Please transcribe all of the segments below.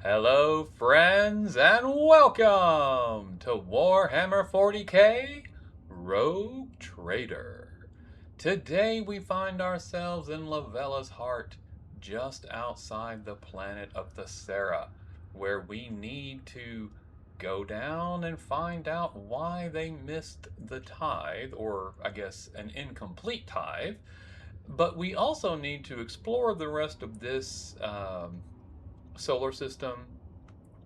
Hello, friends, and welcome to Warhammer 40k Rogue Trader. Today we find ourselves in Lavella's heart, just outside the planet of Thessara, where we need to go down and find out why they missed the tithe, or I guess an incomplete tithe. But we also need to explore the rest of this solar system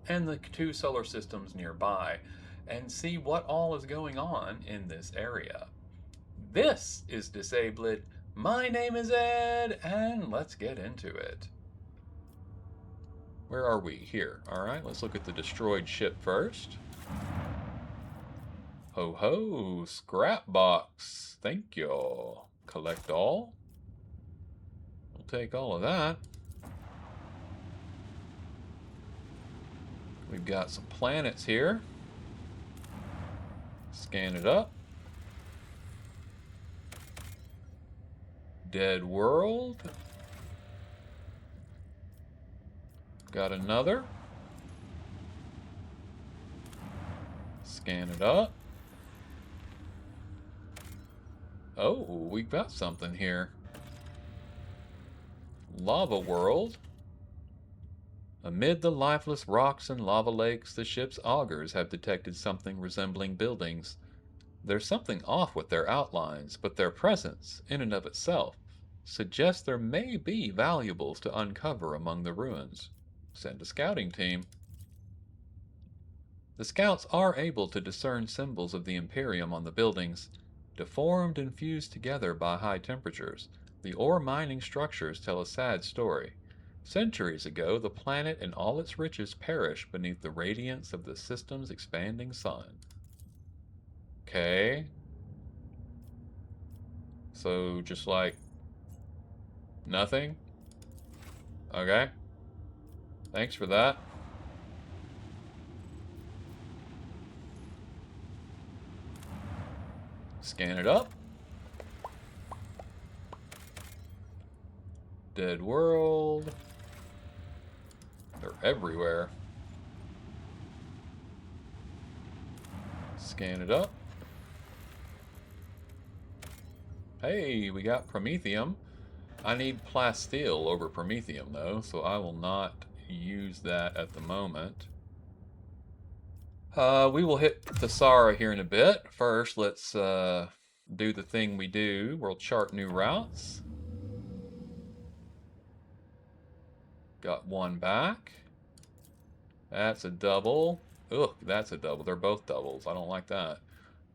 and the two solar systems nearby and see what all is going on in this area. This is Disabled. My name is Ed, and let's get into it. Where are we? Here. Alright, let's look at the destroyed ship first. Ho ho, scrap box. Thank you. Collect all. We'll take all of that. We've got some planets here. Scan it up. Dead world. Got another. Scan it up. Oh, we've got something here. Lava world. Amid the lifeless rocks and lava lakes, the ship's augurs have detected something resembling buildings. There's something off with their outlines, but their presence, in and of itself, suggests there may be valuables to uncover among the ruins. Send a scouting team. The scouts are able to discern symbols of the Imperium on the buildings. Deformed and fused together by high temperatures, the ore mining structures tell a sad story. Centuries ago, the planet and all its riches perished beneath the radiance of the system's expanding sun. Okay. So, just like nothing? Okay. Thanks for that. Scan it up. Dead world. They're everywhere. Scan it up. Hey, we got Promethium. I need plasteel over Promethium though, so I will not use that at the moment. We will hit Thessara here in a bit. First, let's do the thing we do. We'll chart new routes. Got one back. That's a double. Ugh, that's a double. They're both doubles. I don't like that.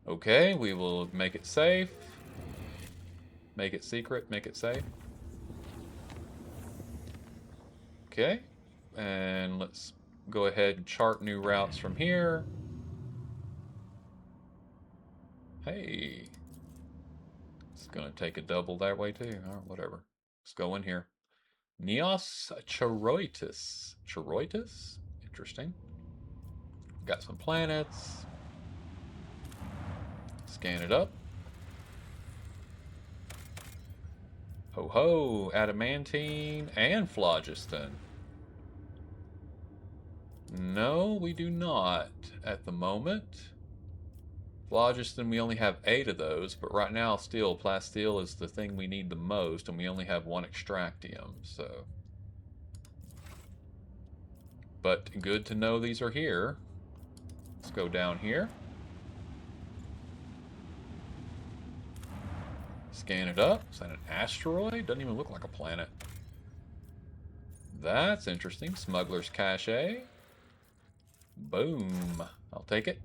Okay, we will make it safe. Make it secret. Make it safe. Okay. And let's go ahead and chart new routes from here. Hey. It's going to take a double that way too. Oh, whatever. Let's go in here. Neos Choroitis. Choroitis? Interesting. Got some planets. Scan it up. Ho ho, adamantine and phlogiston. No, we do not at the moment. Phlogiston, we only have 8 of those, but right now steel, plasteel is the thing we need the most, and we only have 1 extractium, so. But good to know these are here. Let's go down here. Scan it up. Is that an asteroid? Doesn't even look like a planet. That's interesting. Smuggler's Cache. Boom. I'll take it.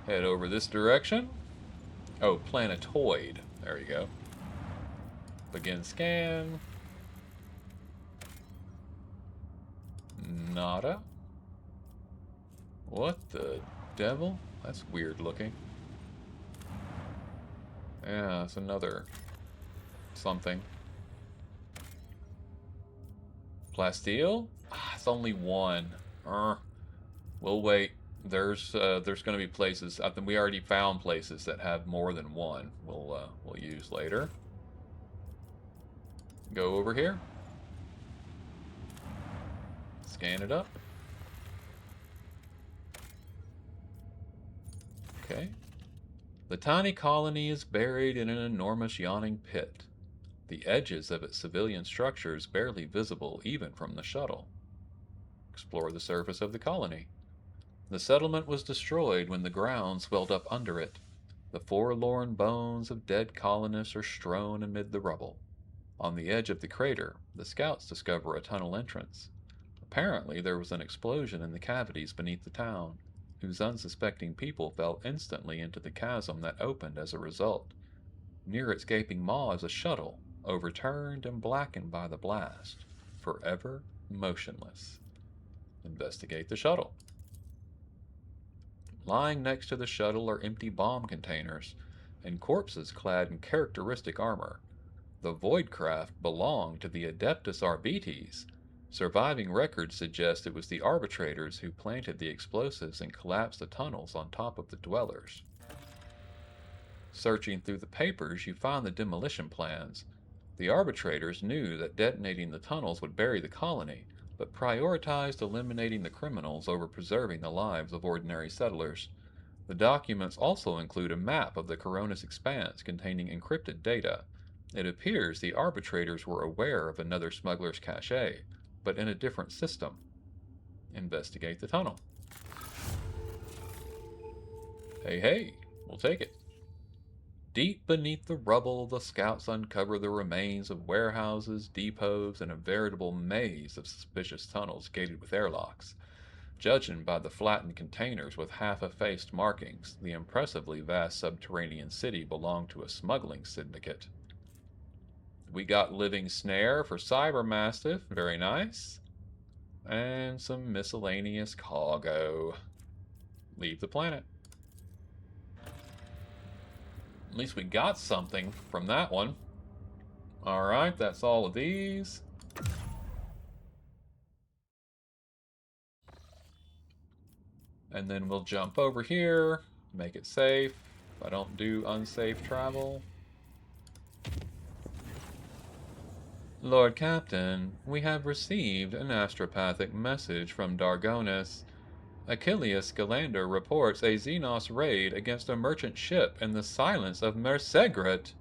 Head over this direction. Oh, planetoid. There you go. Begin scan. Nada. What the devil? That's weird looking. Yeah, it's another something. Plasteel? Ah, it's only 1. We'll wait. There's going to be places. I think we already found places that have more than 1. We'll use later. Go over here. Scan it up. Okay. The tiny colony is buried in an enormous yawning pit, the edges of its civilian structures barely visible even from the shuttle. Explore the surface of the colony. The settlement was destroyed when the ground swelled up under it. The forlorn bones of dead colonists are strewn amid the rubble. On the edge of the crater, the scouts discover a tunnel entrance. Apparently, there was an explosion in the cavities beneath the town, whose unsuspecting people fell instantly into the chasm that opened as a result. Near its gaping maw is a shuttle, overturned and blackened by the blast, forever motionless. Investigate the shuttle. Lying next to the shuttle are empty bomb containers and corpses clad in characteristic armor. The Voidcraft belonged to the Adeptus Arbites. Surviving records suggest it was the arbitrators who planted the explosives and collapsed the tunnels on top of the dwellers. Searching through the papers, you find the demolition plans. The arbitrators knew that detonating the tunnels would bury the colony, but prioritized eliminating the criminals over preserving the lives of ordinary settlers. The documents also include a map of the Coronis expanse containing encrypted data. It appears the arbitrators were aware of another smuggler's cache, but in a different system. Investigate the tunnel. Hey, we'll take it. Deep beneath the rubble, the scouts uncover the remains of warehouses, depots, and a veritable maze of suspicious tunnels gated with airlocks. Judging by the flattened containers with half-effaced markings, the impressively vast subterranean city belonged to a smuggling syndicate. We got living snare for Cybermastiff, very nice. And some miscellaneous cargo. Leave the planet. At least we got something from that one. Alright, that's all of these. And then we'll jump over here, make it safe. I don't do unsafe travel. Lord Captain, we have received an astropathic message from Dargonis. Achilles Galander reports a Xenos raid against a merchant ship in the silence of Mersegret.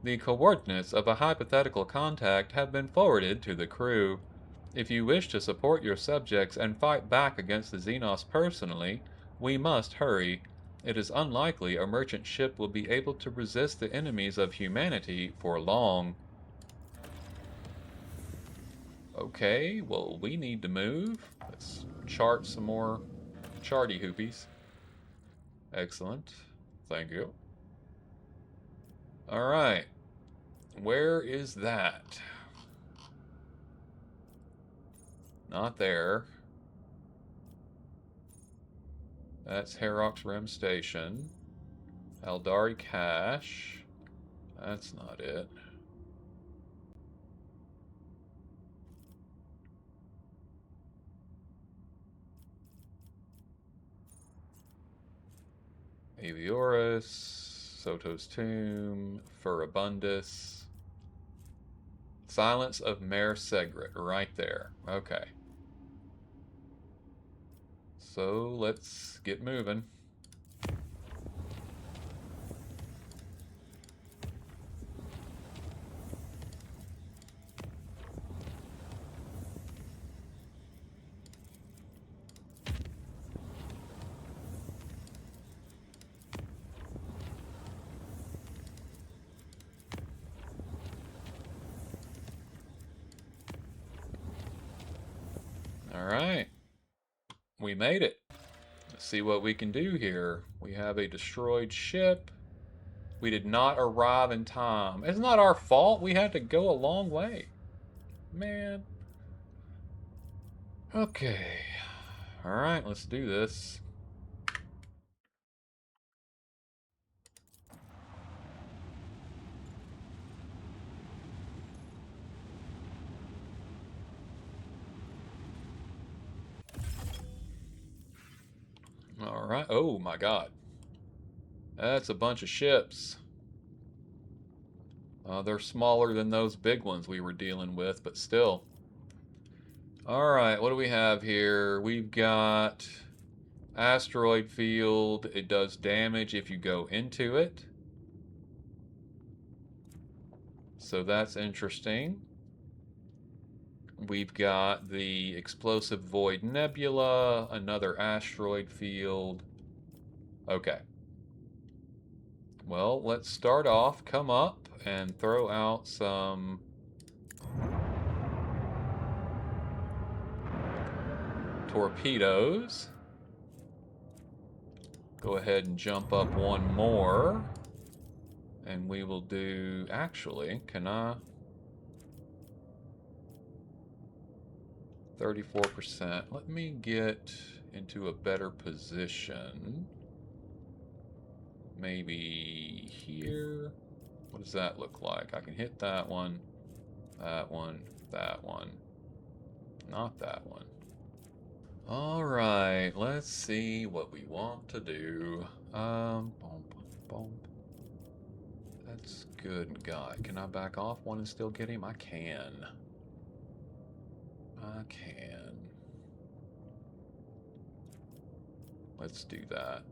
The coordinates of a hypothetical contact have been forwarded to the crew. If you wish to support your subjects and fight back against the Xenos personally, we must hurry. It is unlikely a merchant ship will be able to resist the enemies of humanity for long. Okay, well, we need to move. Let's chart some more charty hoopies. Excellent. Thank you. Alright. Where is that? Not there. That's Herox Rim Station. Eldari Cache. That's not it. Avioris, Soto's Tomb, Furibundus. Silence of Mare Segret, right there. Okay. So let's get moving. Alright. We made it. Let's see what we can do here. We have a destroyed ship. We did not arrive in time. It's not our fault. We had to go a long way. Man. Okay. Alright, let's do this. Alright. Oh my god. That's a bunch of ships. They're smaller than those big ones we were dealing with, but still. All right, what do we have here? We've got asteroid field. It does damage if you go into it. So that's interesting. We've got the explosive void nebula, another asteroid field. Okay. Well, let's start off, come up, and throw out some torpedoes. Go ahead and jump up one more. And we will do, actually, can I? 34%. Let me get into a better position. Maybe here. What does that look like? I can hit that one, that one, that one. Not that one. All right, let's see what we want to do. Bump, bump. That's good, guy. Can I back off one and still get him? I can. I can. Let's do that.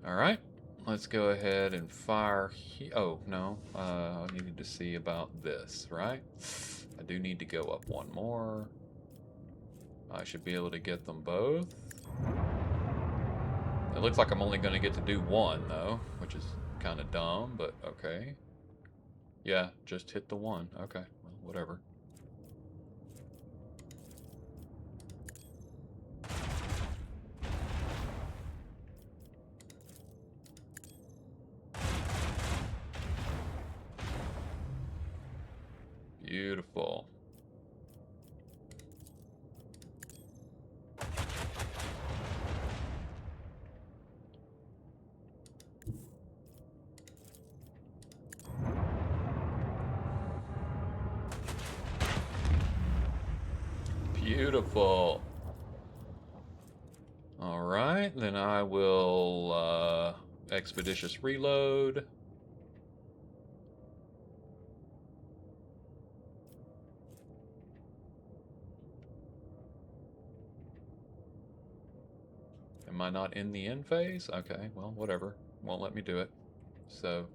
All right, let's go ahead and fire. Oh, no, I needed to see about this, right? I do need to go up one more. I should be able to get them both. It looks like I'm only going to get to do one, though, which is kind of dumb, but okay. Yeah, just hit the one. Okay, well, whatever. Beautiful. Beautiful. All right, then I will expeditious reload. Am I not in the end phase? Okay, well, whatever. Won't let me do it. So,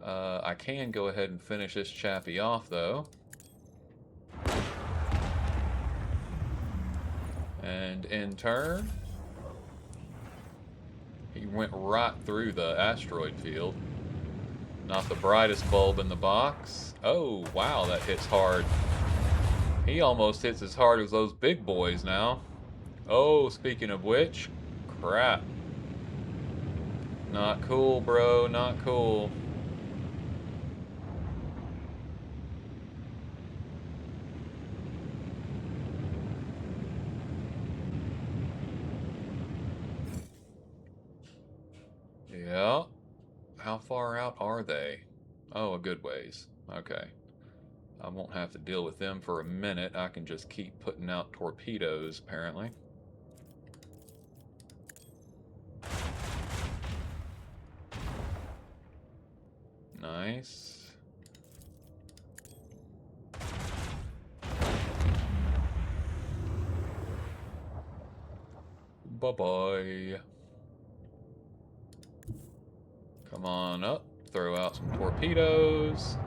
I can go ahead and finish this chappie off, though. And in turn, he went right through the asteroid field. Not the brightest bulb in the box. Oh, wow, that hits hard. He almost hits as hard as those big boys now. Oh, speaking of which, crap. Not cool, bro, not cool. Yeah. How far out are they? Oh, a good ways. Okay. I won't have to deal with them for a minute. I can just keep putting out torpedoes, apparently. Nice. Bye-bye. Come on up. Throw out some torpedoes.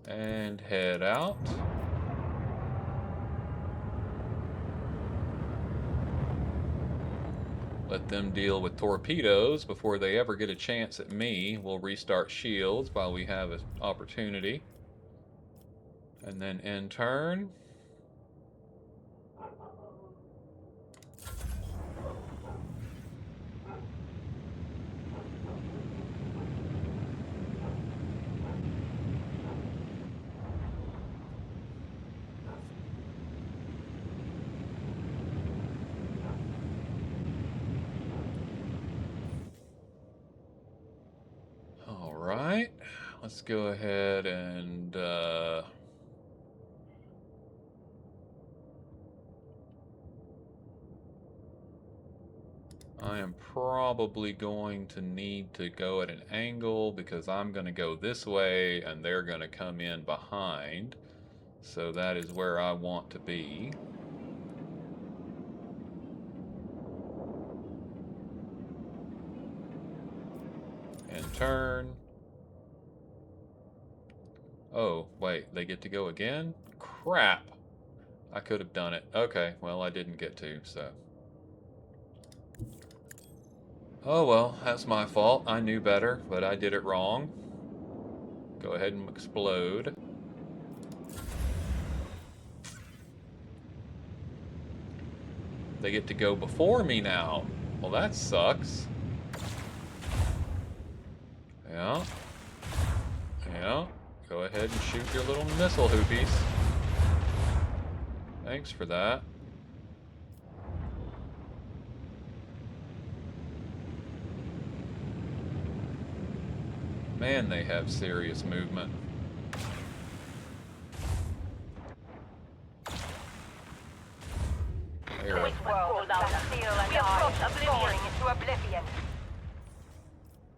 And head out. Let them deal with torpedoes before they ever get a chance at me. We'll restart shields while we have an opportunity. And then in turn. All right, let's go ahead and I am probably going to need to go at an angle because I'm going to go this way and they're going to come in behind. So that is where I want to be. And turn. Oh, wait, they get to go again? Crap! I could have done it. Okay, well, I didn't get to, so. Oh well, that's my fault. I knew better, but I did it wrong. Go ahead and explode. They get to go before me now. Well, that sucks. Yeah. Yeah. Go ahead and shoot your little missile hoopies. Thanks for that. Man, they have serious movement. There.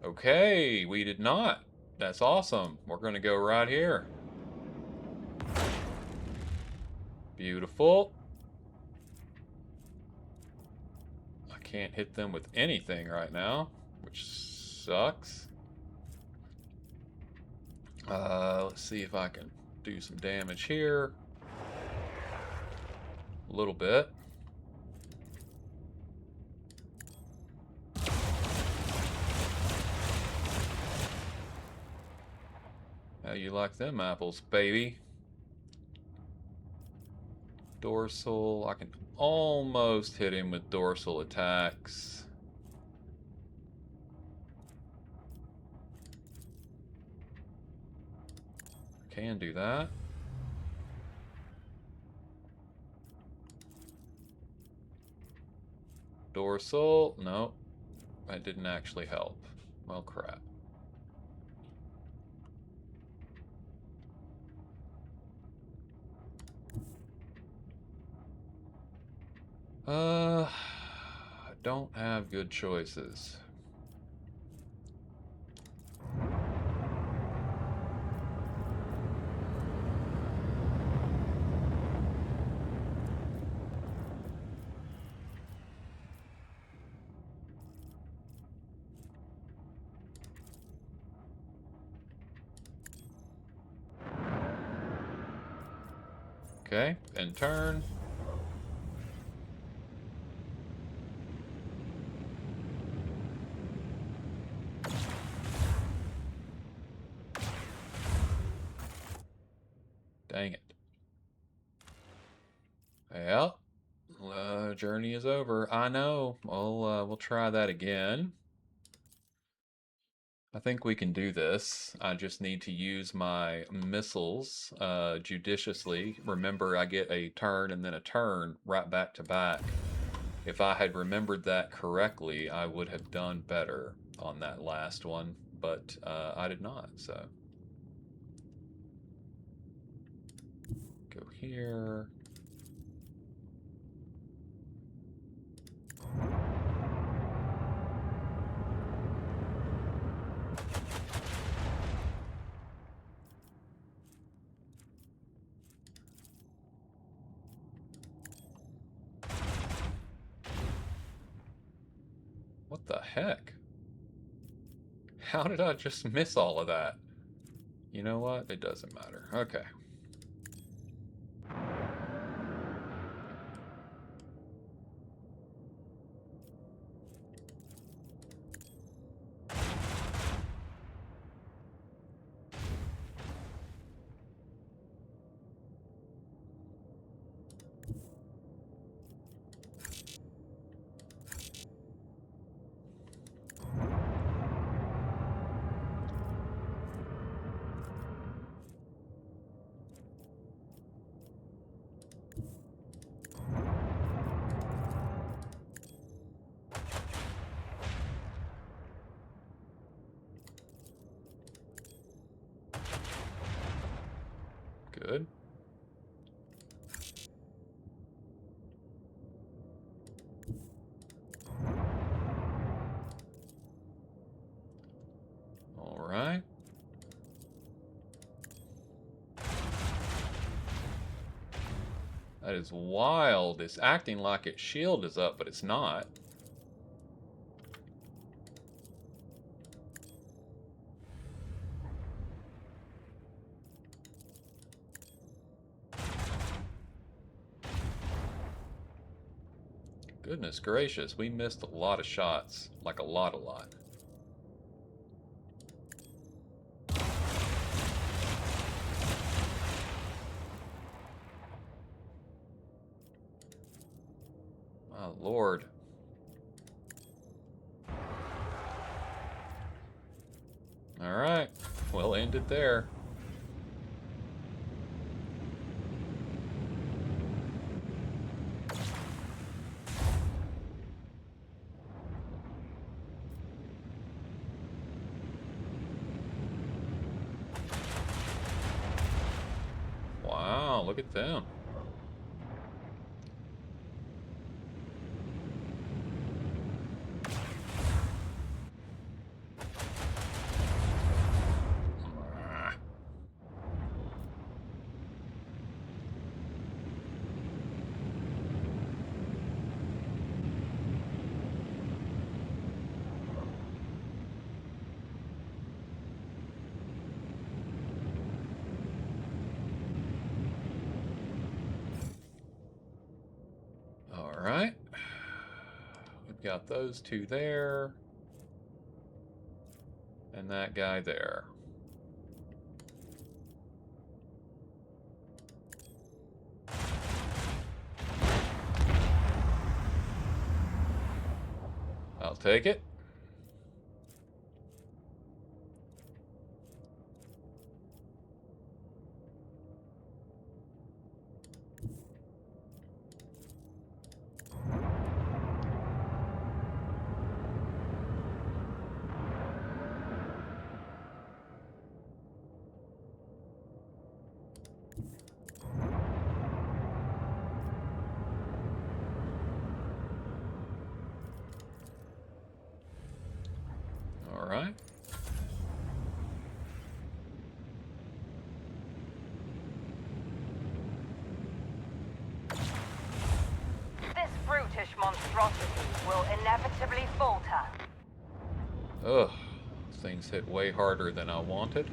Okay, we did not. That's awesome. We're going to go right here. Beautiful. I can't hit them with anything right now, which sucks. Let's see if I can do some damage here. A little bit. How you like them apples, baby? Dorsal. I can almost hit him with dorsal attacks. Can do that. Dorsal. No, that didn't actually help. Well, crap. I don't have good choices. Okay, and turn. Dang it. Well, journey is over. I know. We'll try that again. I think we can do this. I just need to use my missiles judiciously. Remember, I get a turn and then a turn right back to back. If I had remembered that correctly, I would have done better on that last one, but I did not, so. Go here. What the heck? How did I just miss all of that? You know what? It doesn't matter. Okay. Good. That is wild. It's acting like its shield is up, but it's not. Goodness gracious, we missed a lot of shots. Like a lot. My lord. Alright, we'll end it there. Wow, look at them. Alright. We've got those two there. And that guy there. I'll take it. Alright. This brutish monstrosity will inevitably falter. Ugh. Things hit way harder than I wanted.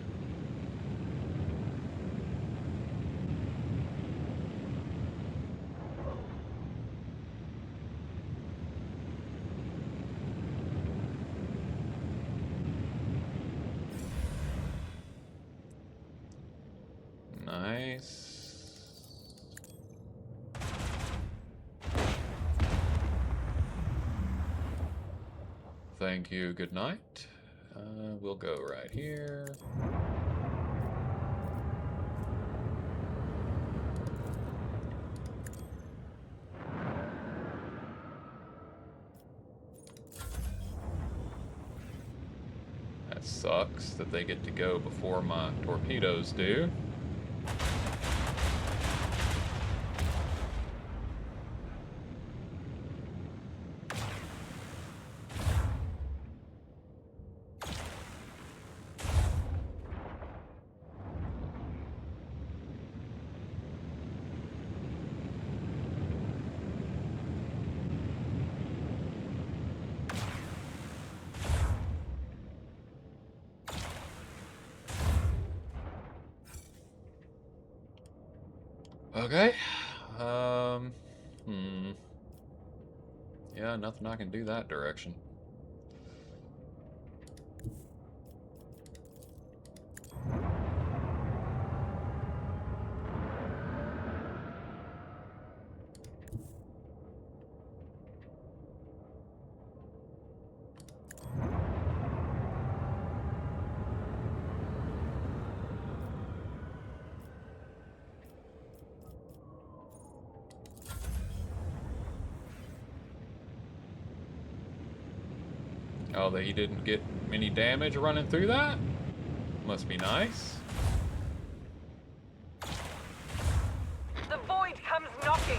Nice. Thank you, good night. We'll go right here. That sucks that they get to go before my torpedoes do. Okay. Yeah, nothing I can do that direction. Oh, that he didn't get any damage running through that? Must be nice. The void comes knocking.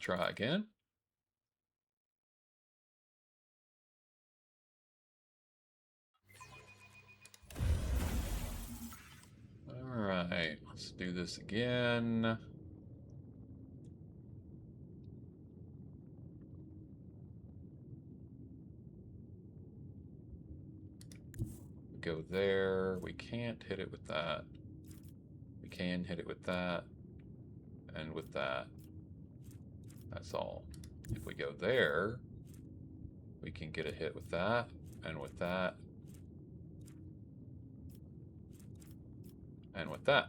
Try again. Let's do this again. Go there. We can't hit it with that. We can hit it with that and with that. That's all. If we go there, we can get a hit with that and with that and with that.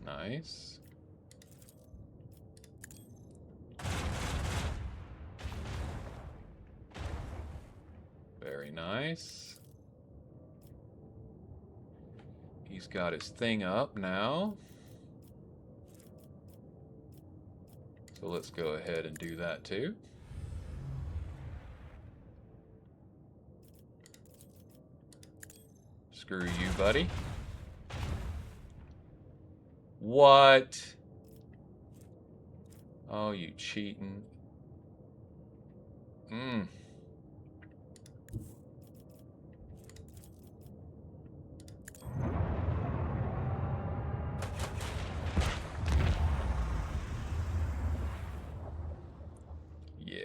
Nice. Very nice. He's got his thing up now. So let's go ahead and do that too. Screw you, buddy. What? Oh, you cheating. Yeah.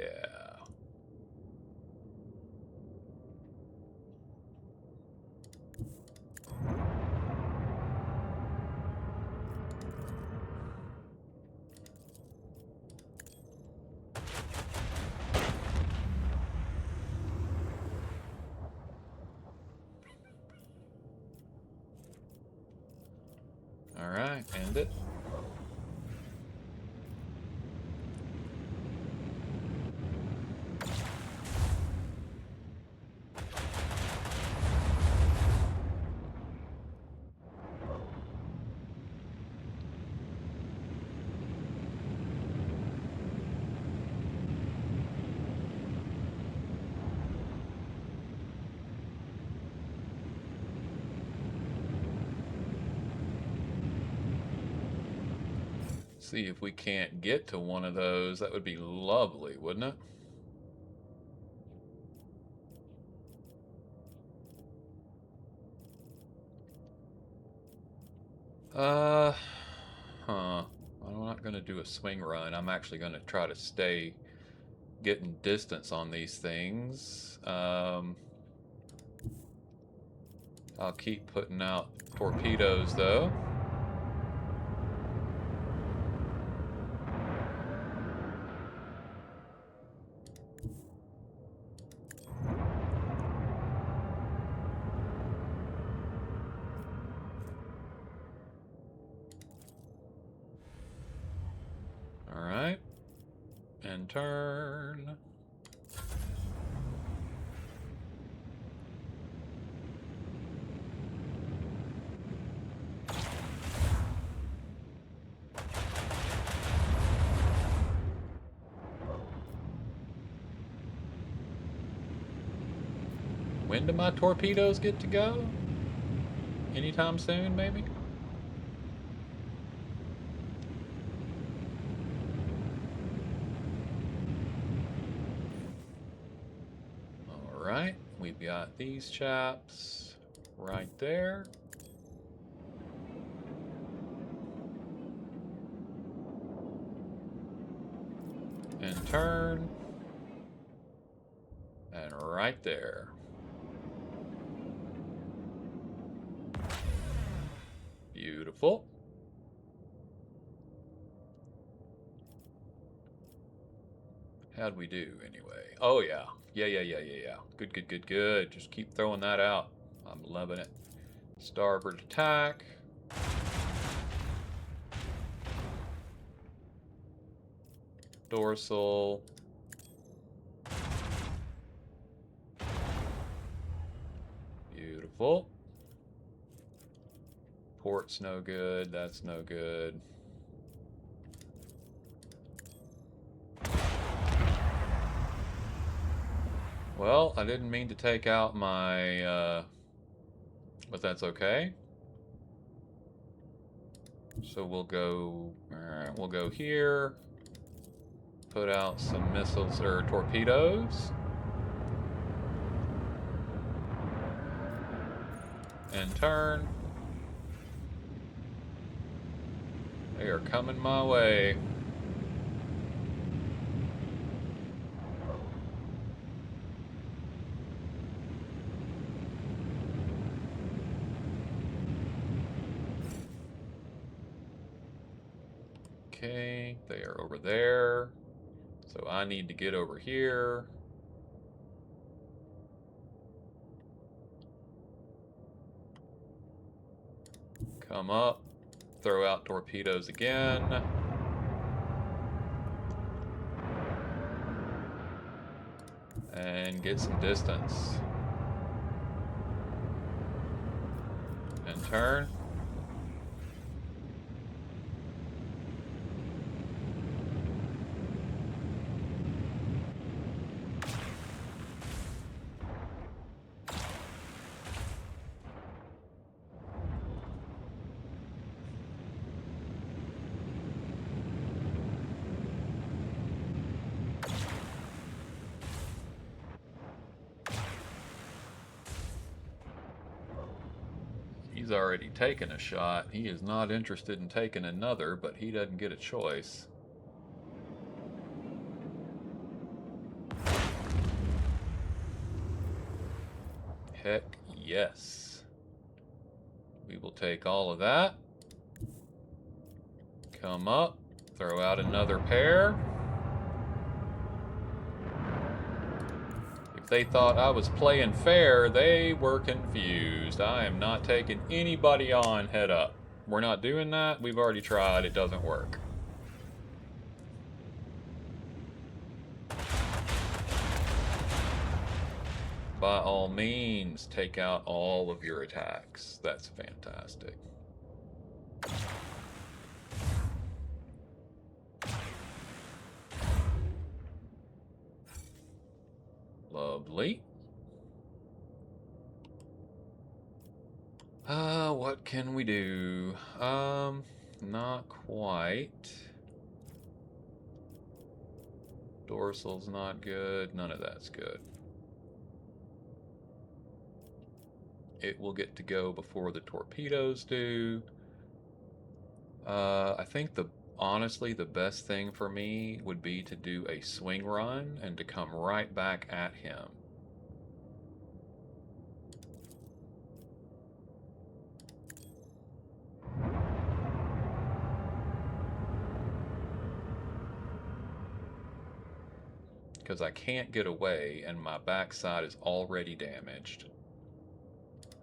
All right, end it. See if we can't get to one of those. That would be lovely, wouldn't it? I'm not going to do a swing run. I'm actually going to try to stay getting distance on these things. I'll keep putting out torpedoes, though. Alright. And turn. When do my torpedoes get to go? Anytime soon, maybe? Alright, we've got these chaps right there. And turn. And right there. Beautiful. How'd we do anyway? Oh yeah. Yeah. Good. Just keep throwing that out. I'm loving it. Starboard attack. Dorsal. Beautiful. Port's no good. That's no good. Well, I didn't mean to take out my, but that's okay. So we'll go here. Put out some missiles or torpedoes. And turn. They are coming my way. Okay, they are over there. So I need to get over here. Come up. Throw out torpedoes again. And get some distance. And turn. He's already taken a shot. He is not interested in taking another, but he doesn't get a choice. Heck yes. We will take all of that. Come up. Throw out another pair. If they thought I was playing fair, they were confused. I am not taking anybody on head up. We're not doing that. We've already tried. It doesn't work. By all means, take out all of your attacks. That's fantastic. Lovely. What can we do? Not quite. Dorsal's not good. None of that's good. It will get to go before the torpedoes do. I think honestly, the best thing for me would be to do a swing run and to come right back at him. Because I can't get away and my backside is already damaged.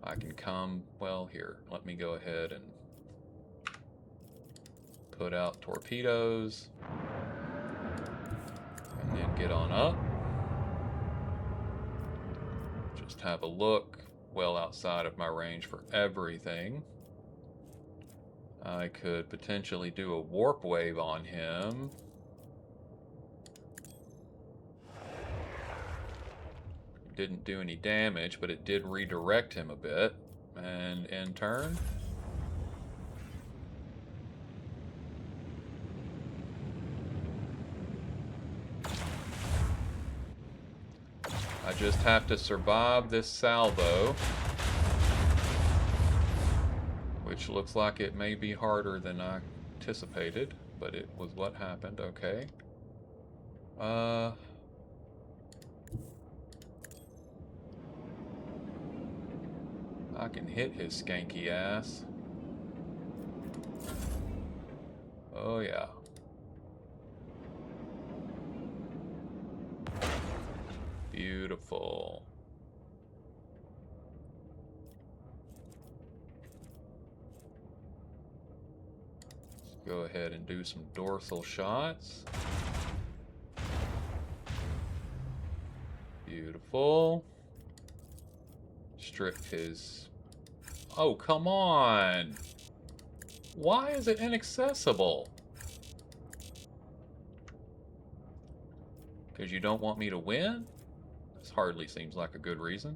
I can come, well, here, let me go ahead and put out torpedoes and then get on up. Just have a look well outside of my range for everything. I could potentially do a warp wave on him. Didn't do any damage, but it did redirect him a bit. And end turn. I just have to survive this salvo, which looks like it may be harder than I anticipated, but it was what happened. Okay. I can hit his skanky ass. Oh yeah. Beautiful. Let's go ahead and do some dorsal shots. Beautiful. Strip his... Oh, come on! Why is it inaccessible? Because you don't want me to win? This hardly seems like a good reason.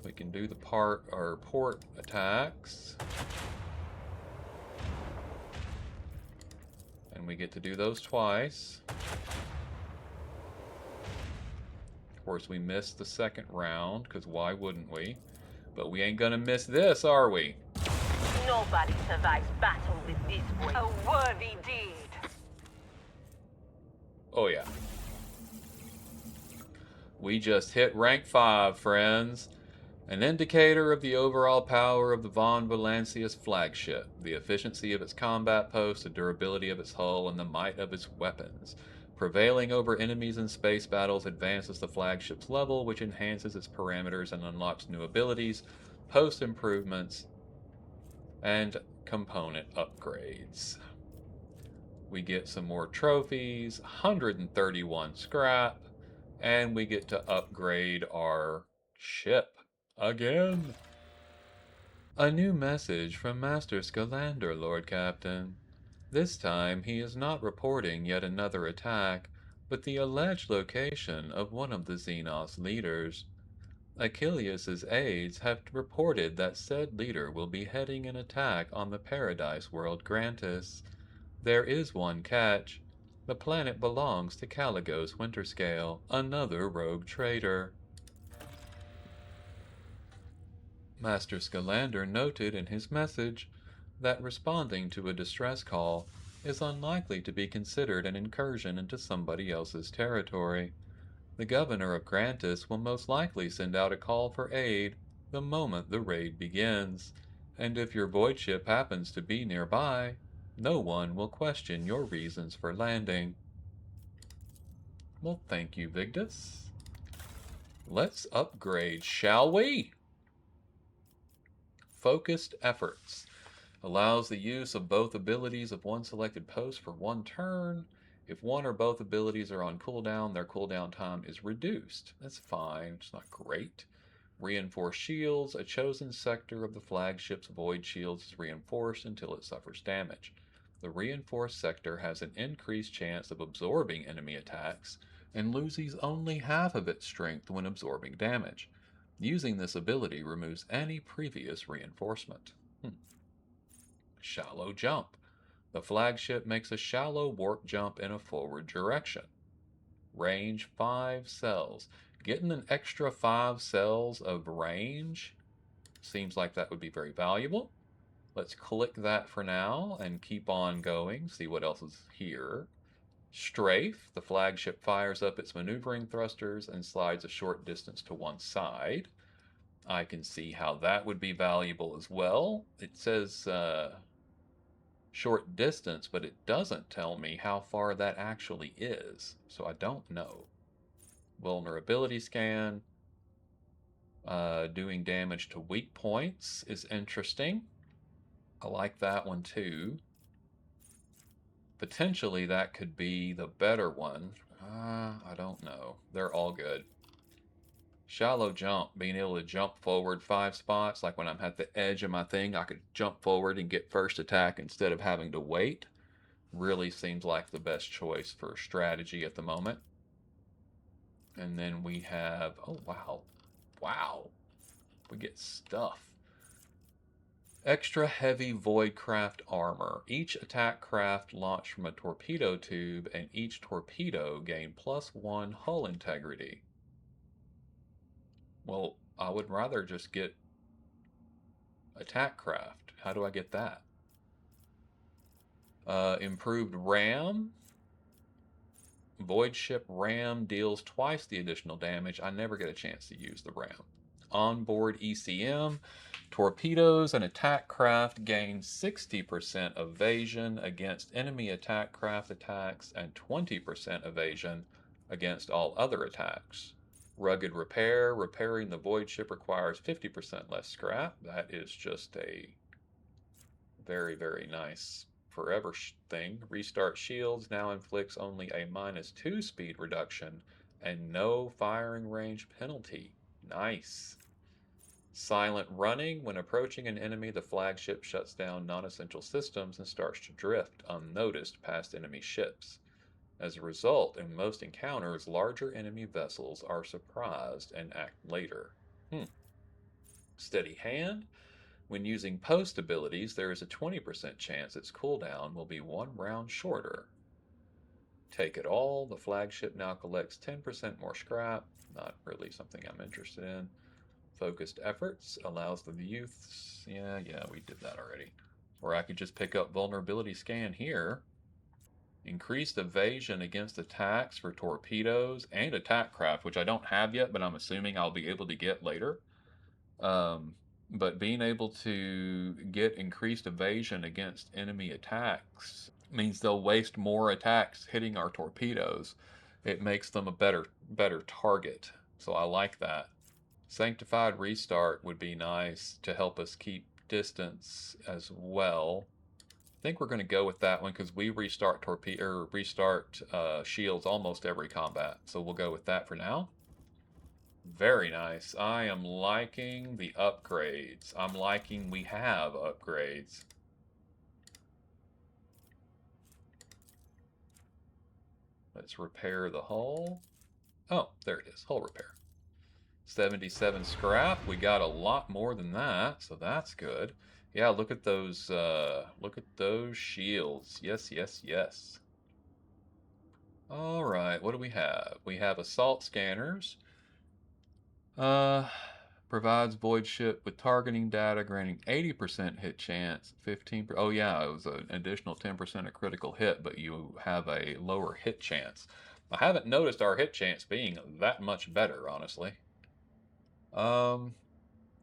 We can do the port attacks. And we get to do those twice. Of course, we missed the second round, because why wouldn't we? But we ain't gonna miss this, are we? Nobody survives battle with this void. A worthy deed. Oh yeah. We just hit rank 5, friends. An indicator of the overall power of the Von Valancius flagship, the efficiency of its combat post, the durability of its hull, and the might of its weapons. Prevailing over enemies in space battles advances the flagship's level, which enhances its parameters and unlocks new abilities, post improvements, and component upgrades. We get some more trophies, 131 scrap, and we get to upgrade our ship again. A new message from Master Scalander, Lord Captain. This time he is not reporting yet another attack, but the alleged location of one of the Xenos leaders. Achilles' aides have reported that said leader will be heading an attack on the Paradise world Grantis. There is one catch. The planet belongs to Caligos Winterscale, another rogue trader. Master Scalander noted in his message that responding to a distress call is unlikely to be considered an incursion into somebody else's territory. The governor of Grantis will most likely send out a call for aid the moment the raid begins, and if your void ship happens to be nearby, no one will question your reasons for landing. Well, thank you, Vigdis. Let's upgrade, shall we? Focused Efforts allows the use of both abilities of one selected post for one turn. If one or both abilities are on cooldown, their cooldown time is reduced. That's fine, it's not great. Reinforced Shields. A chosen sector of the flagship's void shields is reinforced until it suffers damage. The reinforced sector has an increased chance of absorbing enemy attacks and loses only half of its strength when absorbing damage. Using this ability removes any previous reinforcement. Shallow Jump. The flagship makes a shallow warp jump in a forward direction. Range 5 cells. Getting an extra 5 cells of range seems like that would be very valuable. Let's click that for now and keep on going, see what else is here. Strafe. The flagship fires up its maneuvering thrusters and slides a short distance to one side. I can see how that would be valuable as well. It says short distance, but it doesn't tell me how far that actually is, so I don't know. Vulnerability scan. Doing damage to weak points is interesting. I like that one too. Potentially that could be the better one. I don't know. They're all good. Shallow Jump, being able to jump forward 5 spots, like when I'm at the edge of my thing, I could jump forward and get first attack instead of having to wait. Really seems like the best choice for strategy at the moment. And then we have, oh wow, wow, we get stuff. Extra heavy Voidcraft armor. Each attack craft launched from a torpedo tube, and each torpedo gain +1 hull integrity. Well, I would rather just get attack craft. How do I get that? Improved RAM. Void ship RAM deals twice the additional damage. I never get a chance to use the RAM. Onboard ECM. Torpedoes and attack craft gain 60% evasion against enemy attack craft attacks and 20% evasion against all other attacks. Rugged Repair. Repairing the void ship requires 50% less scrap. That is just a very, very nice forever thing. Restart Shields now inflicts only a -2 speed reduction and no firing range penalty. Nice. Silent Running. When approaching an enemy, the flagship shuts down non-essential systems and starts to drift unnoticed past enemy ships. As a result, in most encounters, larger enemy vessels are surprised and act later. Steady Hand. When using post abilities, there is a 20% chance its cooldown will be 1 round shorter. Take it all. The flagship now collects 10% more scrap. Not really something I'm interested in. Focused efforts allows the youths. Yeah, we did that already. Or I could just pick up vulnerability scan here. Increased evasion against attacks for torpedoes and attack craft, which I don't have yet, but I'm assuming I'll be able to get later. But being able to get increased evasion against enemy attacks means they'll waste more attacks hitting our torpedoes. It makes them a better target. So I like that. Sanctified Restart would be nice to help us keep distance as well. I think we're going to go with that one because we restart shields almost every combat. So we'll go with that for now. Very nice. I am liking the upgrades. I'm liking we have upgrades. Let's repair the hull. Oh, there it is. Hull repair. 77 scrap. We got a lot more than that, so that's good. Yeah, look at those shields. Yes, yes, yes. All right, what do we have? We have assault scanners. Provides void ship with targeting data, granting 80% hit chance, 15%. Oh yeah, it was an additional 10% of critical hit, but you have a lower hit chance. I haven't noticed our hit chance being that much better, honestly.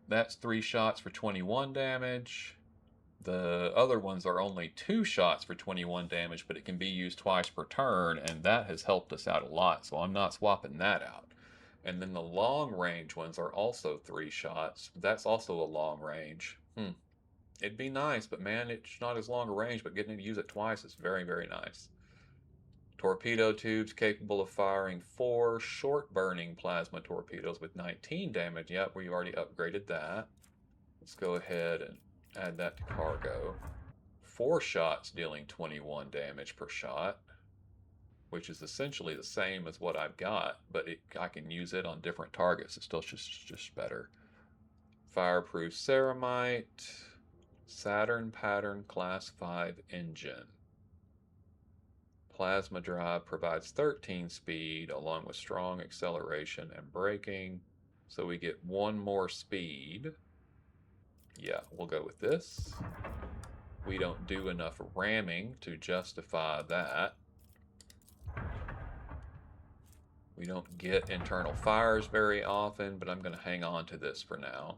That's 3 shots for 21 damage. The other ones are only 2 shots for 21 damage, but it can be used twice per turn, and that has helped us out a lot, so I'm not swapping that out. And then the long range ones are also 3 shots. That's also a long range. It'd be nice, but man, it's not as long a range, but getting to use it twice is very, very nice. Torpedo tubes capable of firing 4 short-burning plasma torpedoes with 19 damage. Yep, we already upgraded that. Let's go ahead and add that to cargo. 4 shots dealing 21 damage per shot, which is essentially the same as what I've got, but I can use it on different targets. It's still just better. Fireproof ceramite, Saturn pattern class 5 engine. Plasma drive provides 13 speed along with strong acceleration and braking. So we get 1 more speed. Yeah, we'll go with this. We don't do enough ramming to justify that. We don't get internal fires very often, but I'm going to hang on to this for now.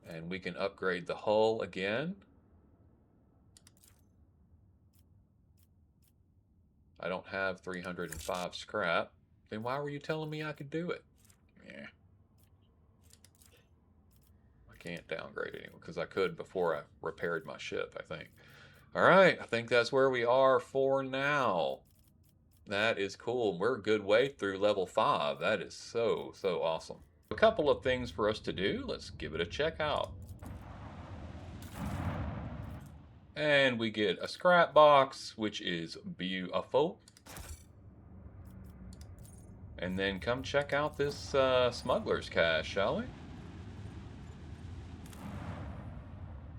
And we can upgrade the hull again. I don't have 305 scrap. Then why were you telling me I could do it? Yeah. I can't downgrade anyone because I could before I repaired my ship, I think. All right, I think that's where we are for now. That is cool. We're a good way through level 5. That is so awesome. A couple of things for us to do. Let's give it a check out. And we get a scrap box, which is beautiful. And then come check out this smuggler's cache, shall we?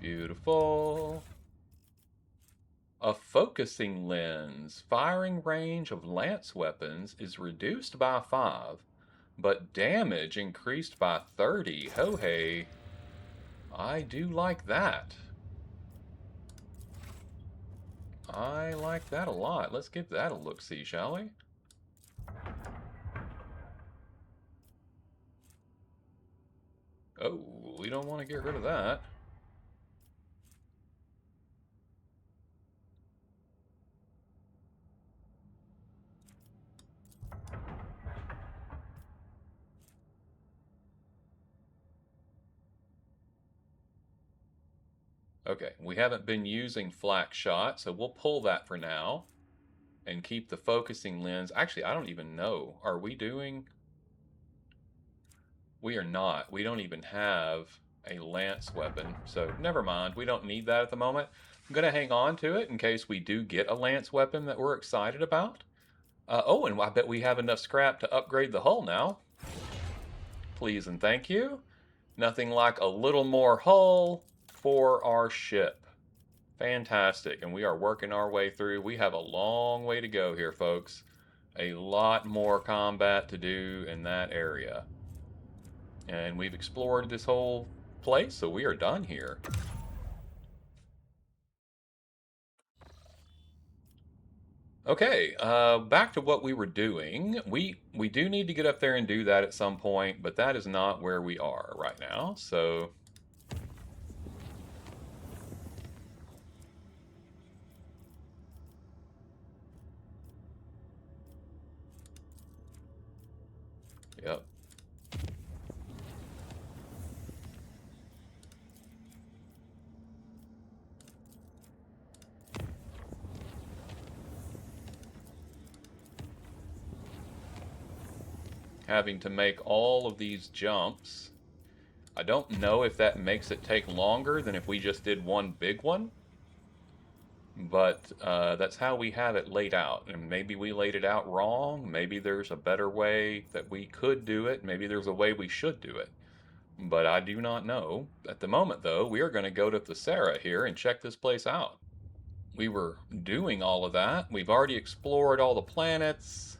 Beautiful. A focusing lens. Firing range of lance weapons is reduced by 5, but damage increased by 30. Ho hey. I do like that. I like that a lot. Let's give that a look-see, shall we? Oh, we don't want to get rid of that. Okay, we haven't been using flak shot, so we'll pull that for now and keep the focusing lens. Actually, I don't even know. Are we doing... We are not. We don't even have a lance weapon, so never mind. We don't need that at the moment. I'm going to hang on to it in case we do get a lance weapon that we're excited about. Oh, and I bet we have enough scrap to upgrade the hull now. Please and thank you. Nothing like a little more hull for our ship. Fantastic. And we are working our way through. We have a long way to go here, folks. A lot more combat to do in that area. And we've explored this whole place, so we are done here. Okay, back to what we were doing. We do need to get up there and do that at some point, but that is not where we are right now. So yep. Having to make all of these jumps. I don't know if that makes it take longer than if we just did one big one, but that's how we have it laid out. And maybe we laid it out wrong. Maybe there's a better way that we could do it. Maybe there's a way we should do it. But I do not know. At the moment, though, we are going to go to Thessara here and check this place out. We were doing all of that. We've already explored all the planets.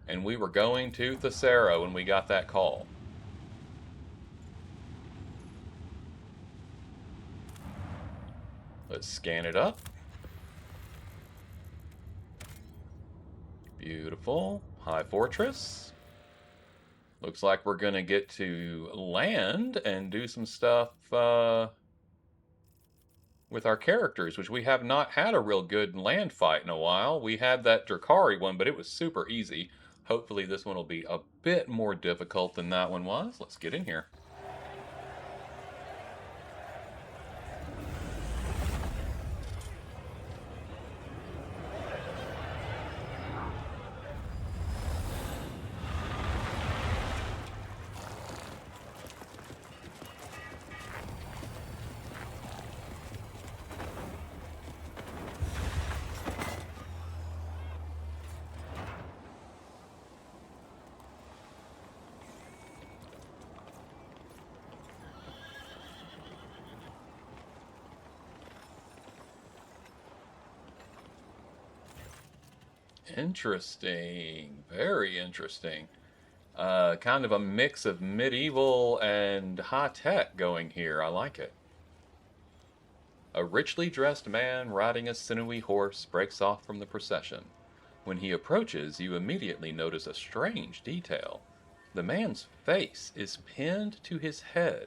And we were going to Thessara when we got that call. Let's scan it up. Beautiful. High Fortress. Looks like we're going to get to land and do some stuff with our characters, which we have not had a real good land fight in a while. We had that Drakari one, but it was super easy. Hopefully this one will be a bit more difficult than that one was. Let's get in here. Interesting. Very interesting. Kind of a mix of medieval and high-tech going here. I like it. A richly dressed man riding a sinewy horse breaks off from the procession. When he approaches, you immediately notice a strange detail. The man's face is pinned to his head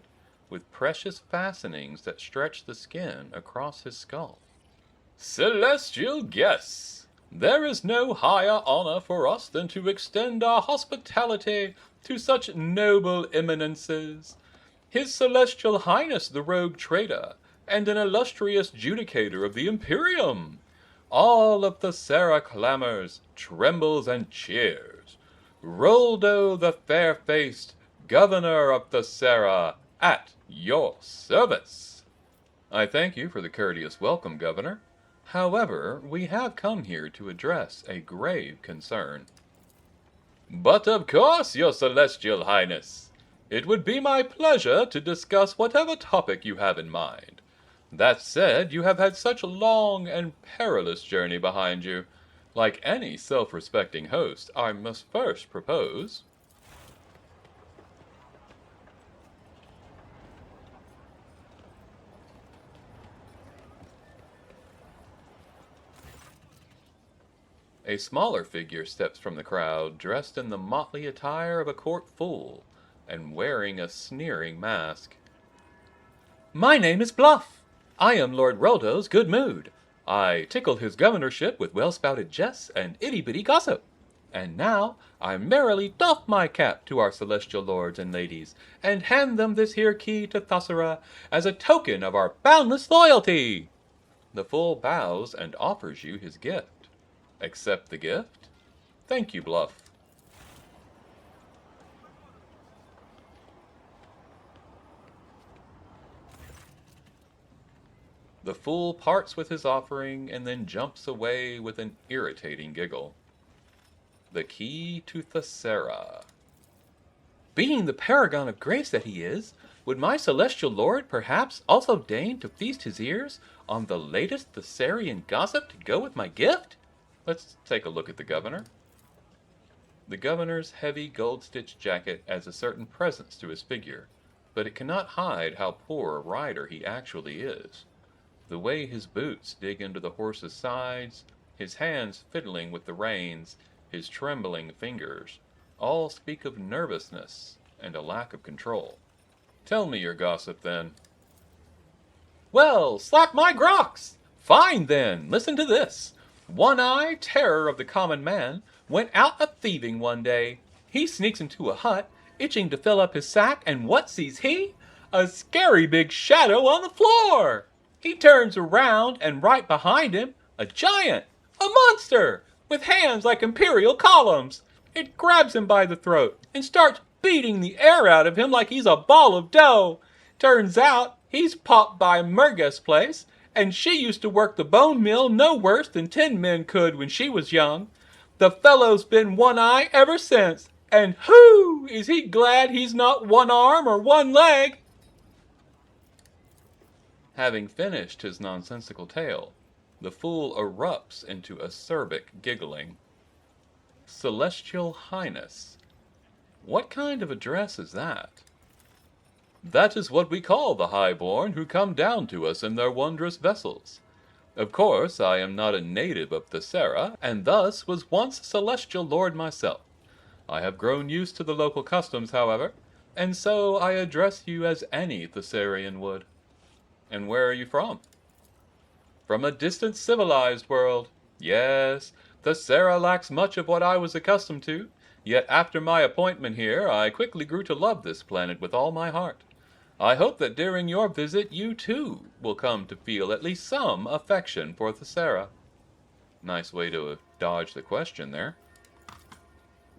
with precious fastenings that stretch the skin across his skull. Celestial guests! There is no higher honor for us than to extend our hospitality to such noble eminences. His Celestial Highness the Rogue Trader, and an illustrious judicator of the Imperium. All of Thessara clamors, trembles, and cheers. Roldo the Fair-Faced, Governor of Thessara, at your service. I thank you for the courteous welcome, Governor. However, we have come here to address a grave concern. But of course, your Celestial Highness. It would be my pleasure to discuss whatever topic you have in mind. That said, you have had such a long and perilous journey behind you. Like any self-respecting host, I must first propose... A smaller figure steps from the crowd, dressed in the motley attire of a court fool, and wearing a sneering mask. My name is Bluff. I am Lord Roldo's good mood. I tickle his governorship with well-spouted jests and itty-bitty gossip. And now I merrily doff my cap to our celestial lords and ladies, and hand them this here key to Thessara as a token of our boundless loyalty. The fool bows and offers you his gift. Accept the gift? Thank you, Bluff. The fool parts with his offering and then jumps away with an irritating giggle. The key to Thessara. Being the paragon of grace that he is, would my celestial lord perhaps also deign to feast his ears on the latest Thessarian gossip to go with my gift? Let's take a look at the governor. The governor's heavy gold-stitched jacket adds a certain presence to his figure, but it cannot hide how poor a rider he actually is. The way his boots dig into the horse's sides, his hands fiddling with the reins, his trembling fingers, all speak of nervousness and a lack of control. Tell me your gossip, then. Well, slap my grocks! Fine, then, listen to this. One-Eye, terror of the common man, went out a-thieving one day. He sneaks into a hut, itching to fill up his sack, and what sees he? A scary big shadow on the floor! He turns around, and right behind him, a giant, a monster, with hands like imperial columns. It grabs him by the throat and starts beating the air out of him like he's a ball of dough. Turns out he's popped by Murga's place, and she used to work the bone mill no worse than 10 men could when she was young. The fellow's been one-eye ever since, and whoo, is he glad he's not one arm or one leg. Having finished his nonsensical tale, the fool erupts into acerbic giggling. Celestial Highness, what kind of address is that? That is what we call the highborn who come down to us in their wondrous vessels. Of course, I am not a native of Thessara, and thus was once celestial lord myself. I have grown used to the local customs, however, and so I address you as any Thessarian would. And where are you from? From a distant civilized world. Yes, Thessara lacks much of what I was accustomed to, yet after my appointment here, I quickly grew to love this planet with all my heart. I hope that during your visit you too will come to feel at least some affection for Thessara. Nice way to dodge the question there.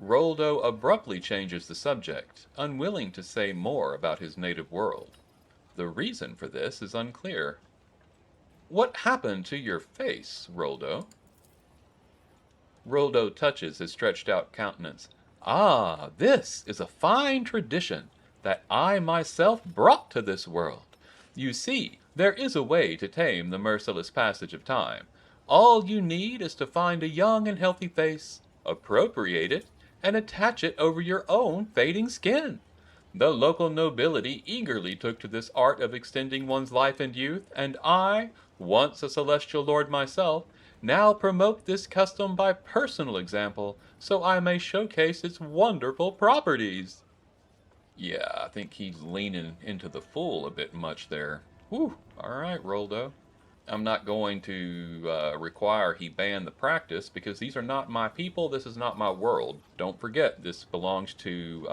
Roldo abruptly changes the subject, unwilling to say more about his native world. The reason for this is unclear. What happened to your face, Roldo? Roldo touches his stretched out countenance. Ah, this is a fine tradition that I myself brought to this world. You see, there is a way to tame the merciless passage of time. All you need is to find a young and healthy face, appropriate it, and attach it over your own fading skin. The local nobility eagerly took to this art of extending one's life and youth, and I, once a celestial lord myself, now promote this custom by personal example, so I may showcase its wonderful properties. Yeah, I think he's leaning into the fool a bit much there. Whew, alright, Roldo. I'm not going to require he ban the practice, because these are not my people, this is not my world. Don't forget, this belongs to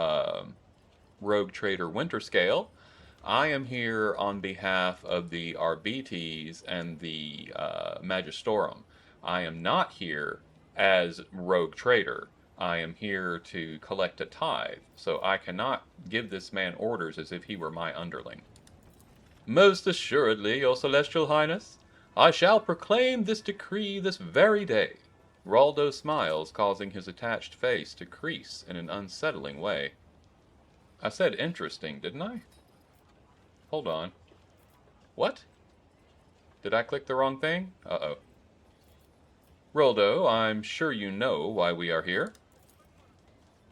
Rogue Trader Winterscale. I am here on behalf of the Arbites and the Magistorium. I am not here as Rogue Trader. I am here to collect a tithe, so I cannot give this man orders as if he were my underling. Most assuredly, your celestial highness. I shall proclaim this decree this very day. Roldo smiles, causing his attached face to crease in an unsettling way. I said interesting, didn't I? Hold on. What? Did I click the wrong thing? Uh-oh. Roldo, I'm sure you know why we are here.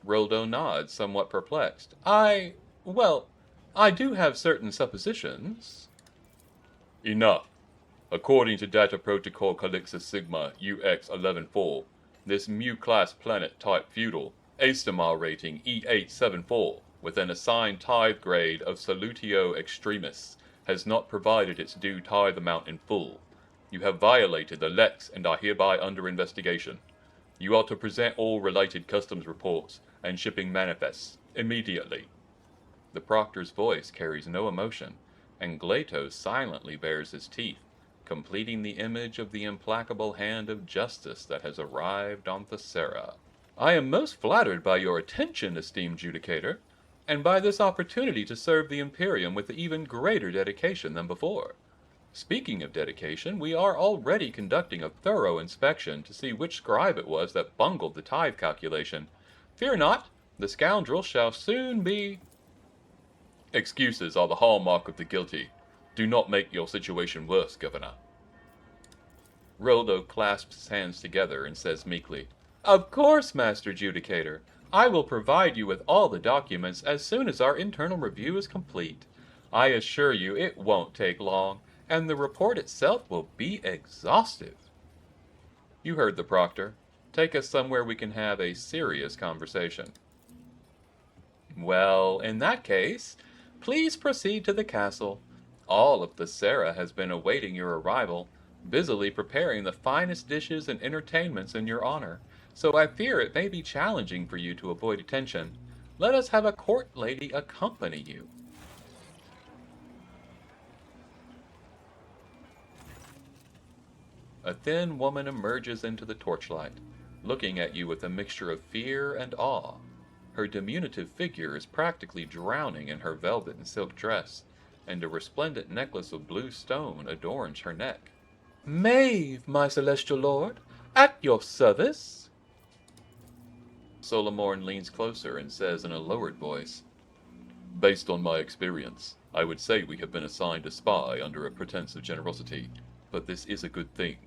Roldo nods, somewhat perplexed. Well, I do have certain suppositions. Enough. According to Data Protocol Calixus Sigma UX114, this Mu-class planet type feudal, ASTMR rating E874, with an assigned tithe grade of Salutio Extremis, has not provided its due tithe amount in full. You have violated the Lex and are hereby under investigation. You are to present all related customs reports and shipping manifests immediately. The proctor's voice carries no emotion, and Glato silently bares his teeth, completing the image of the implacable hand of justice that has arrived on Thessara. I am most flattered by your attention, esteemed judicator, and by this opportunity to serve the Imperium with even greater dedication than before. Speaking of dedication, we are already conducting a thorough inspection to see which scribe it was that bungled the tithe calculation. Fear not, The scoundrel shall soon be... Excuses are the hallmark of the guilty. Do not make your situation worse, Governor. Roldo clasps his hands together and says meekly, "Of course, Master Judicator. I will provide you with all the documents as soon as our internal review is complete. I assure you it won't take long, and the report itself will be exhaustive." You heard the proctor. Take us somewhere we can have a serious conversation. Well, in that case, please proceed to the castle. All of Thessara has been awaiting your arrival, busily preparing the finest dishes and entertainments in your honor, so I fear it may be challenging for you to avoid attention. Let us have a court lady accompany you. A thin woman emerges into the torchlight, looking at you with a mixture of fear and awe. Her diminutive figure is practically drowning in her velvet and silk dress, and a resplendent necklace of blue stone adorns her neck. "Maive, my celestial lord, at your service." Solomorn leans closer and says in a lowered voice, "Based on my experience, I would say we have been assigned a spy under a pretense of generosity, but this is a good thing.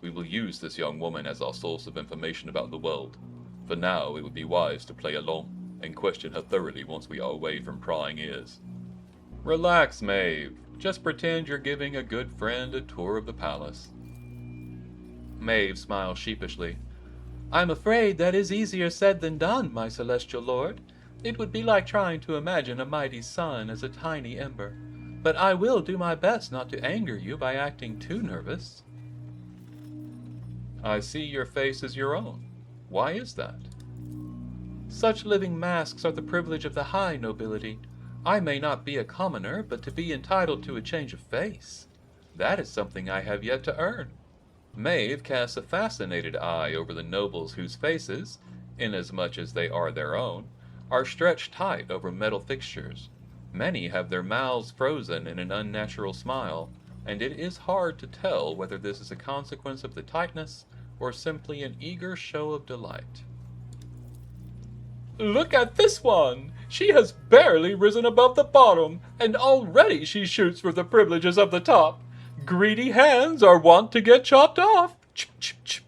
We will use this young woman as our source of information about the world. For now, it would be wise to play along and question her thoroughly once we are away from prying ears." Relax, Maive. Just pretend you're giving a good friend a tour of the palace. Maive smiles sheepishly. "I'm afraid that is easier said than done, my celestial lord. It would be like trying to imagine a mighty sun as a tiny ember. But I will do my best not to anger you by acting too nervous." "I see your face is your own. Why is that?" "Such living masks are the privilege of the high nobility. I may not be a commoner, but to be entitled to a change of face, that is something I have yet to earn." Maive casts a fascinated eye over the nobles whose faces, inasmuch as they are their own, are stretched tight over metal fixtures. Many have their mouths frozen in an unnatural smile, and it is hard to tell whether this is a consequence of the tightness or simply an eager show of delight. "Look at this one! She has barely risen above the bottom, and already she shoots for the privileges of the top. Greedy hands are wont to get chopped off. Chip, chip, chip."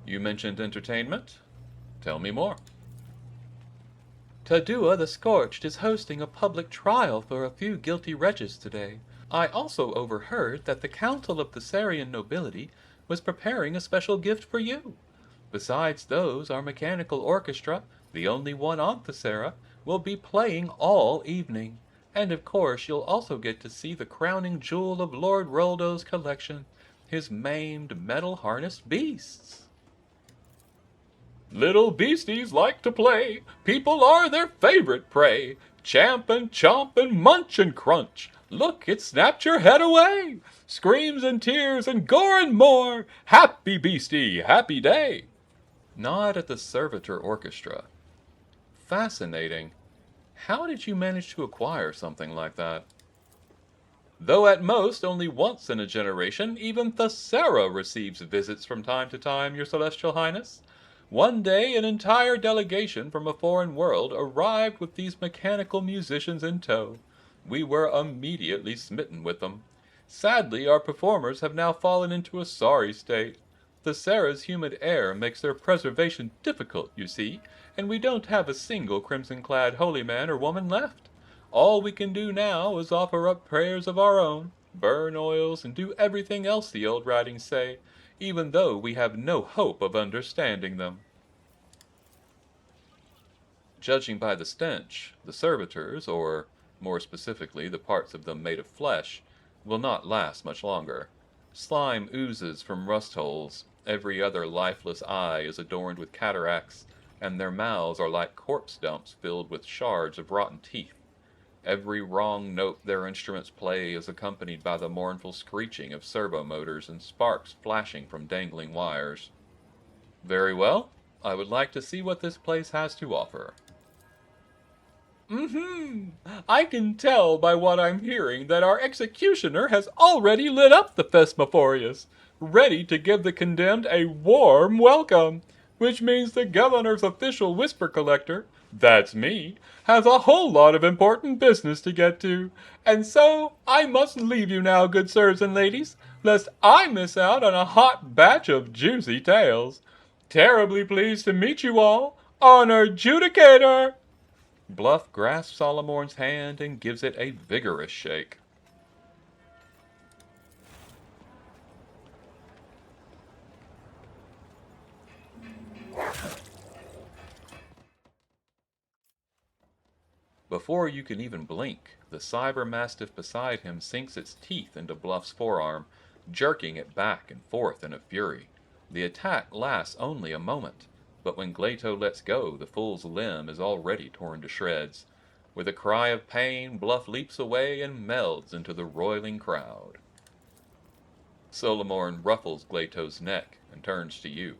You mentioned entertainment? Tell me more. "Tadua the Scorched is hosting a public trial for a few guilty wretches today. I also overheard that the Council of the Thessarian nobility was preparing a special gift for you. Besides those, our mechanical orchestra, the only one on Thessara, will be playing all evening. And of course you'll also get to see the crowning jewel of Lord Roldo's collection, his maimed, metal-harnessed beasts." "Little beasties like to play. People are their favorite prey. Champ and chomp and munch and crunch. Look, it snapped your head away. Screams and tears and gore and more. Happy beastie, happy day." Nod at the servitor orchestra. Fascinating. How did you manage to acquire something like that? "Though at most only once in a generation, even Thessara receives visits from time to time, your celestial highness. One day an entire delegation from a foreign world arrived with these mechanical musicians in tow. We were immediately smitten with them. Sadly, our performers have now fallen into a sorry state. Thessara's humid air makes their preservation difficult, you see, and we don't have a single crimson-clad holy man or woman left. All we can do now is offer up prayers of our own, burn oils, and do everything else the old writings say, even though we have no hope of understanding them." Judging by the stench, the servitors, or more specifically the parts of them made of flesh, will not last much longer. Slime oozes from rust holes, every other lifeless eye is adorned with cataracts, and their mouths are like corpse dumps filled with shards of rotten teeth. Every wrong note their instruments play is accompanied by the mournful screeching of servo motors and sparks flashing from dangling wires. Very well, I would like to see what this place has to offer. I can tell by what I'm hearing that our executioner has already lit up the Thesmophorius, ready to give the condemned a warm welcome. which means the governor's official whisper collector, that's me, has a whole lot of important business to get to. And so I must leave you now, good sirs and ladies, lest I miss out on a hot batch of juicy tales. Terribly pleased to meet you all, Honored Judicator! Bluff grasps Solomorn's hand and gives it a vigorous shake. Before you can even blink, the cyber mastiff beside him sinks its teeth into Bluff's forearm, jerking it back and forth in a fury. The attack lasts only a moment, but when Glato lets go, the fool's limb is already torn to shreds. With a cry of pain, Bluff leaps away and melds into the roiling crowd. Solomorn ruffles Glato's neck and turns to you.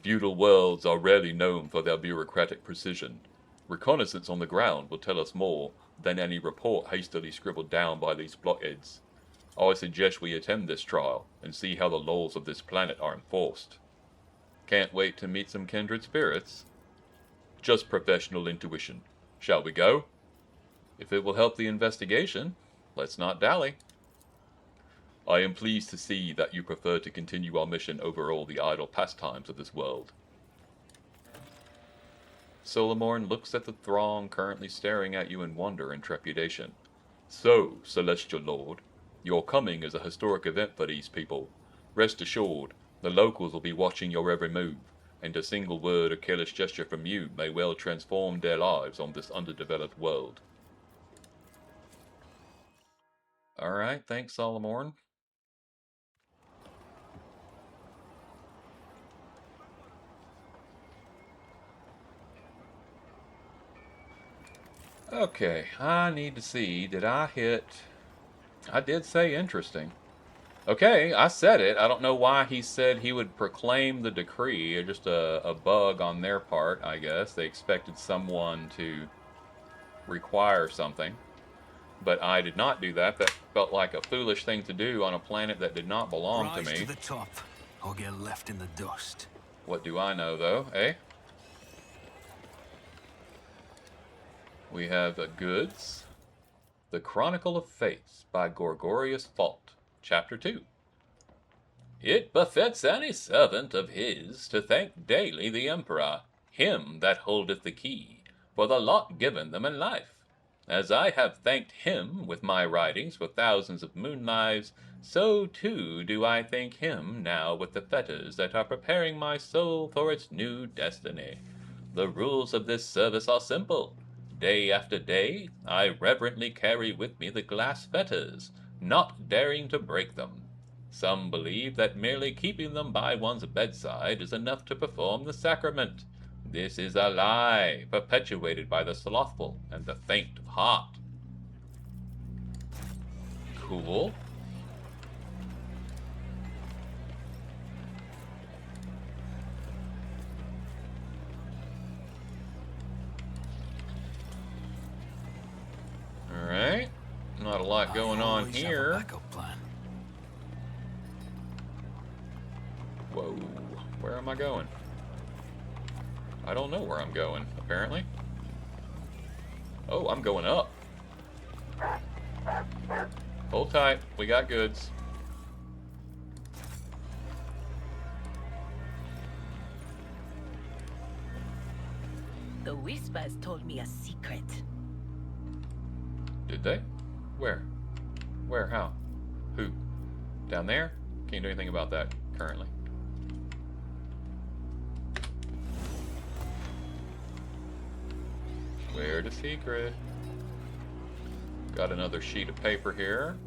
Feudal worlds are rarely known for their bureaucratic precision. Reconnaissance on the ground will tell us more than any report hastily scribbled down by these blockheads. I suggest we attend this trial and see how the laws of this planet are enforced. Can't wait to meet some kindred spirits. Just professional intuition. Shall we go? If it will help the investigation, let's not dally. I am pleased to see that you prefer to continue our mission over all the idle pastimes of this world. Solomorn looks at the throng currently staring at you in wonder and trepidation. So, Celestial Lord, your coming is a historic event for these people. Rest assured, the locals will be watching your every move, and a single word or careless gesture from you may well transform their lives on this underdeveloped world. Alright, thanks, Solomorn. Okay, I need to see, did I hit... I did say interesting. Okay, I said it. I don't know why he said he would proclaim the decree. Just a bug on their part, I guess. They expected someone to require something. But I did not do that. That felt like a foolish thing to do on a planet that did not belong to me. Rise to the top, or get left in the dust. What do I know, though, eh? We have Goods. The Chronicle of Fates by Gorgorius Fault, Chapter 2. It befits any servant of his to thank daily the Emperor, him that holdeth the key, for the lot given them in life. As I have thanked him with my writings for thousands of moon lives, so too do I thank him now with the fetters that are preparing my soul for its new destiny. The rules of this service are simple. Day after day, I reverently carry with me the glass fetters, not daring to break them. Some believe that merely keeping them by one's bedside is enough to perform the sacrament. This is a lie, perpetuated by the slothful and the faint of heart. Cool. Alright. Not a lot going on here. Whoa. Where am I going? I don't know where I'm going, apparently. Oh, I'm going up. Hold tight. We got goods. The Whispers told me a secret. Did they? Where? Where? How? Who? Down there? Can't do anything about that currently. Where the secret? Got another sheet of paper here.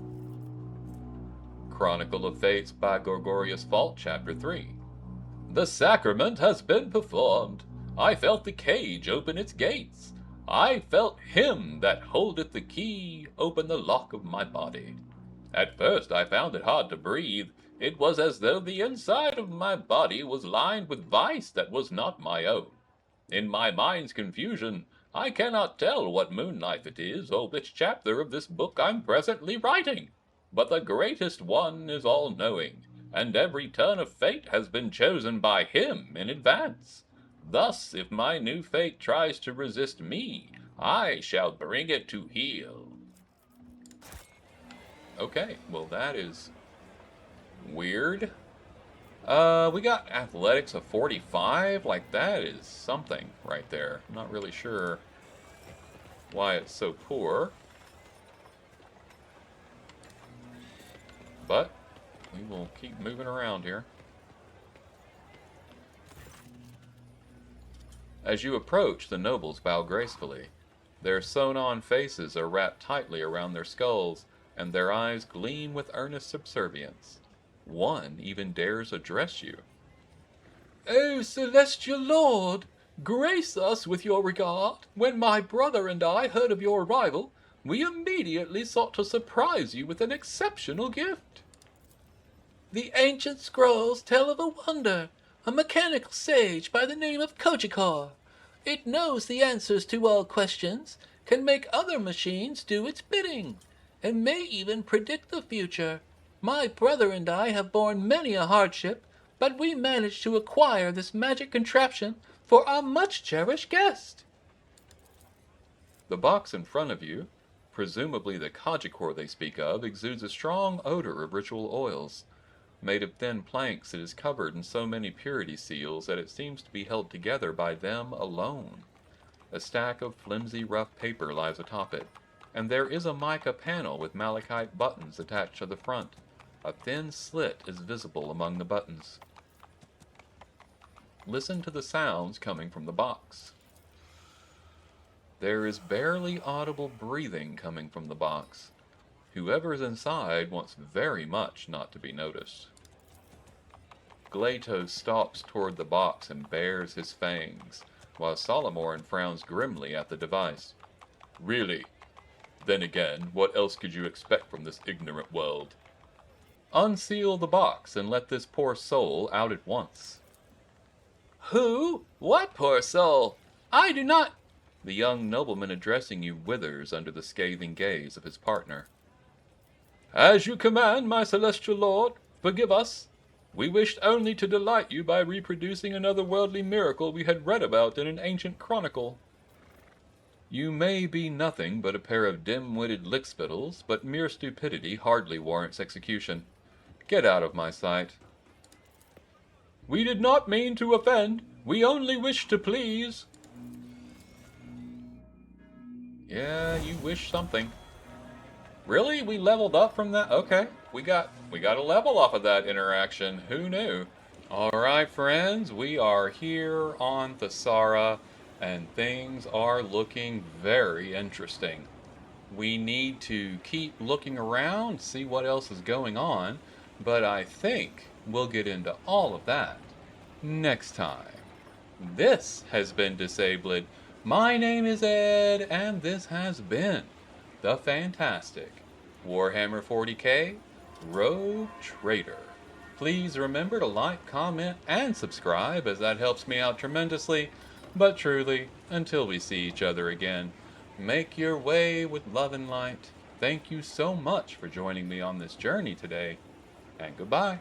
Chronicle of Fates by Gorgorius Fault, Chapter 3. The sacrament has been performed. I felt the cage open its gates. I felt him that holdeth the key open the lock of my body. At first I found it hard to breathe. It was as though the inside of my body was lined with vice that was not my own. In my mind's confusion, I cannot tell what moon life it is, or which chapter of this book I'm presently writing. But the greatest one is all-knowing. and every turn of fate has been chosen by him in advance. Thus, if my new fate tries to resist me, I shall bring it to heel. Okay, well that is weird. We got athletics of 45, like that is something right there. I'm not really sure why it's so poor. But we will keep moving around here. As you approach, the nobles bow gracefully. Their sewn-on faces are wrapped tightly around their skulls, and their eyes gleam with earnest subservience. One even dares address you. "O celestial lord, grace us with your regard. When my brother and I heard of your arrival, we immediately sought to surprise you with an exceptional gift. The ancient scrolls tell of a wonder, a mechanical sage by the name of Kojikor. It knows the answers to all questions, can make other machines do its bidding, and may even predict the future. My brother and I have borne many a hardship, but we managed to acquire this magic contraption for our much-cherished guest." The box in front of you, presumably the Kojikor they speak of, exudes a strong odor of ritual oils. Made of thin planks, it is covered in so many purity seals that it seems to be held together by them alone. A stack of flimsy rough paper lies atop it, and there is a mica panel with malachite buttons attached to the front. A thin slit is visible among the buttons. Listen to the sounds coming from the box. There is barely audible breathing coming from the box. Whoever's inside wants very much not to be noticed. Glatos stalks toward the box and bares his fangs, while Solomorn frowns grimly at the device. "Really? Then again, what else could you expect from this ignorant world? Unseal the box and let this poor soul out at once." "Who? What poor soul? I do not—" The young nobleman addressing you withers under the scathing gaze of his partner. "As you command, my celestial lord. Forgive us. We wished only to delight you by reproducing another worldly miracle we had read about in an ancient chronicle." You may be nothing but a pair of dim-witted lickspittles, but mere stupidity hardly warrants execution. Get out of my sight. "We did not mean to offend. We only wished to please." Yeah, you wish something. Really? We leveled up from that? Okay. We got a level off of that interaction. Who knew? Alright, friends. We are here on Thessara, and things are looking very interesting. We need to keep looking around, see what else is going on, but I think we'll get into all of that next time. This has been Disabled. My name is Ed, and this has been the fantastic Warhammer 40k Rogue Trader. Please remember to like, comment, and subscribe, as that helps me out tremendously. But truly, until we see each other again, make your way with love and light. Thank you so much for joining me on this journey today, and goodbye.